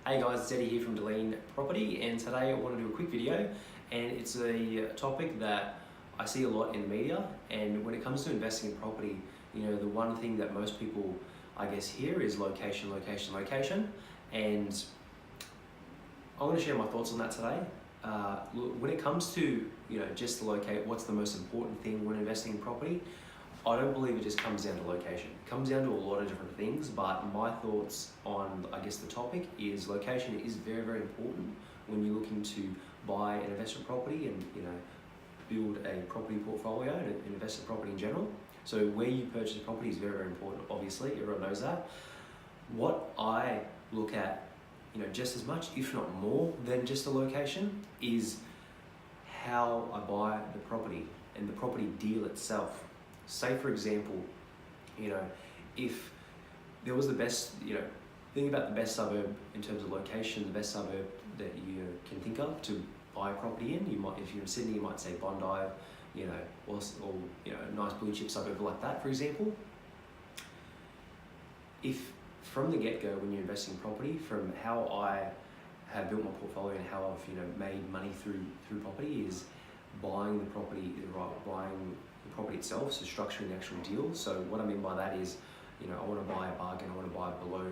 Hey guys, it's Eddie here from Deline Property, and today I want to do a quick video, and it's a topic that I see a lot in the media. And when it comes to investing in property, the one thing that most people hear is location, location, location. And I want to share my thoughts on that today. When it comes to just to locate, what's the most important thing when investing in property? I don't believe it just comes down to location. It comes down to a lot of different things, but my thoughts on, the topic is location is very, very important when you're looking to buy an investment property and, build a property portfolio and invest in property in general. So where you purchase a property is very, very important, obviously, everyone knows that. What I look at, just as much, if not more than just the location, is how I buy the property and the property deal itself. Say for example, if there was the best, think about the best suburb in terms of location, the best suburb that you can think of to buy a property in. You might, if you're in Sydney, you might say Bondi, or a nice blue chip suburb like that, for example. If from the get-go, when you're investing in property, from how I have built my portfolio and how I've made money through property, is buying the property, buying the property itself, so structuring the actual deal. So what I mean by that is, I want to buy a bargain, I want to buy below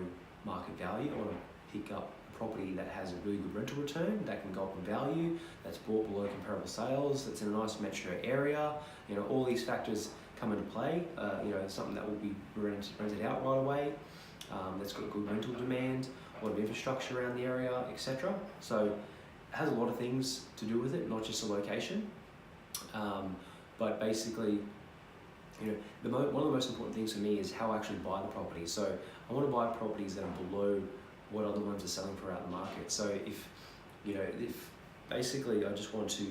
market value, I want to pick up a property that has a really good rental return, that can go up in value, that's bought below comparable sales, that's in a nice metro area. All these factors come into play. Something that will be rented out right away, that's got good rental demand, a lot of infrastructure around the area, etc. So it has a lot of things to do with it, not just the location. But basically, one of the most important things for me is how I actually buy the property. So I want to buy properties that are below what other ones are selling for out in the market. So if basically I just want to,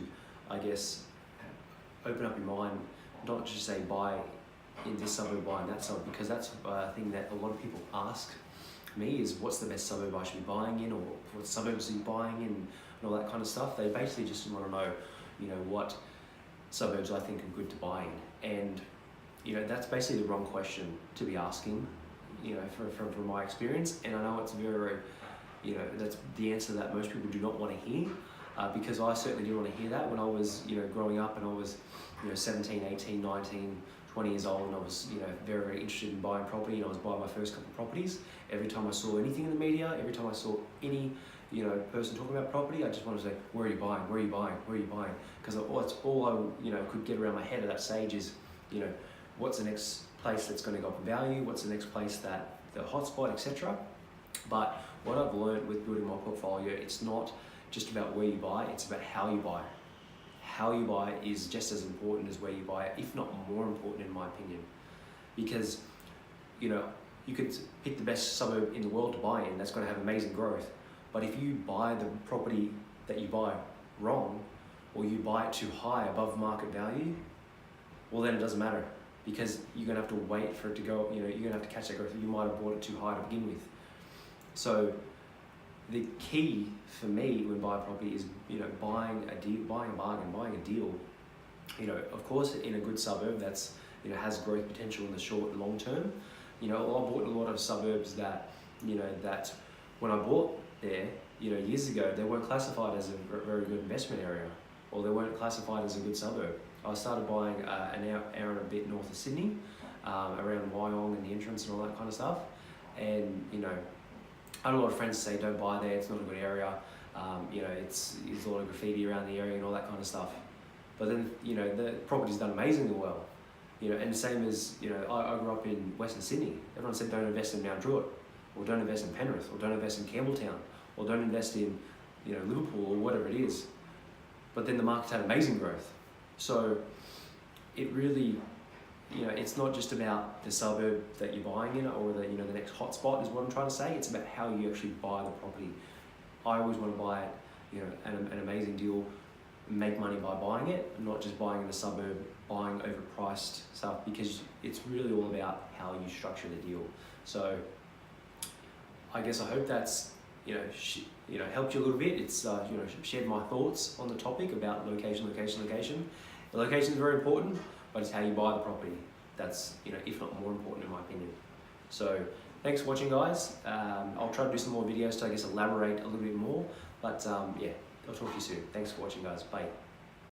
open up your mind, not just say buy in this suburb, buy in that suburb, because that's a thing that a lot of people ask me is what's the best suburb I should be buying in, or what suburbs are you buying in, and all that kind of stuff. They basically just want to know, what suburbs I think are good to buy in. And that's basically the wrong question to be asking, from my experience. And I know it's very, that's the answer that most people do not want to hear, because I certainly didn't want to hear that when I was growing up, and I was 17, 18, 19, 20 years old, and I was very, very interested in buying property, and I was buying my first couple of properties. Every time I saw anything in the media, every time I saw any person talking about property, I just wanted to say, where are you buying, where are you buying, where are you buying? Because that's all I could get around my head at that stage is, what's the next place that's going to go up in value, what's the next place that the hotspot, etc. But what I've learned with building my portfolio, it's not just about where you buy, it's about how you buy. How you buy is just as important as where you buy it, if not more important in my opinion. Because you could pick the best suburb in the world to buy in, that's going to have amazing growth. But if you buy the property that you buy wrong, or you buy it too high above market value, well then it doesn't matter, because you're going to have to wait for it to go, you're going to have to catch that growth. You might have bought it too high to begin with. So the key for me when buying property is, buying a deal, buying a bargain, buying a deal. Of course, in a good suburb that's, has growth potential in the short and long term. I bought in a lot of suburbs that, that when I bought there, years ago, they weren't classified as a very good investment area, or they weren't classified as a good suburb. I started buying an hour and a bit north of Sydney, around Wyong and the entrance and all that kind of stuff. And, I had a lot of friends say, don't buy there, it's not a good area. There's a lot of graffiti around the area and all that kind of stuff. But then, the property's done amazingly well. And the same as, I grew up in Western Sydney. Everyone said don't invest in Mount Druitt, or don't invest in Penrith, or don't invest in Campbelltown, or don't invest in, Liverpool, or whatever it is. But then the market's had amazing growth. So it really, it's not just about the suburb that you're buying in, or the next hotspot is what I'm trying to say. It's about how you actually buy the property. I always want to buy it, an amazing deal, make money by buying it, not just buying in a suburb, buying overpriced stuff, because it's really all about how you structure the deal. So I hope that's helped you a little bit. It's shared my thoughts on the topic about location, location, location. The location is very important, but it's how you buy the property that's if not more important in my opinion. So thanks for watching, guys. I'll try to do some more videos to, I guess, elaborate a little bit more. But yeah, I'll talk to you soon. Thanks for watching, guys. Bye.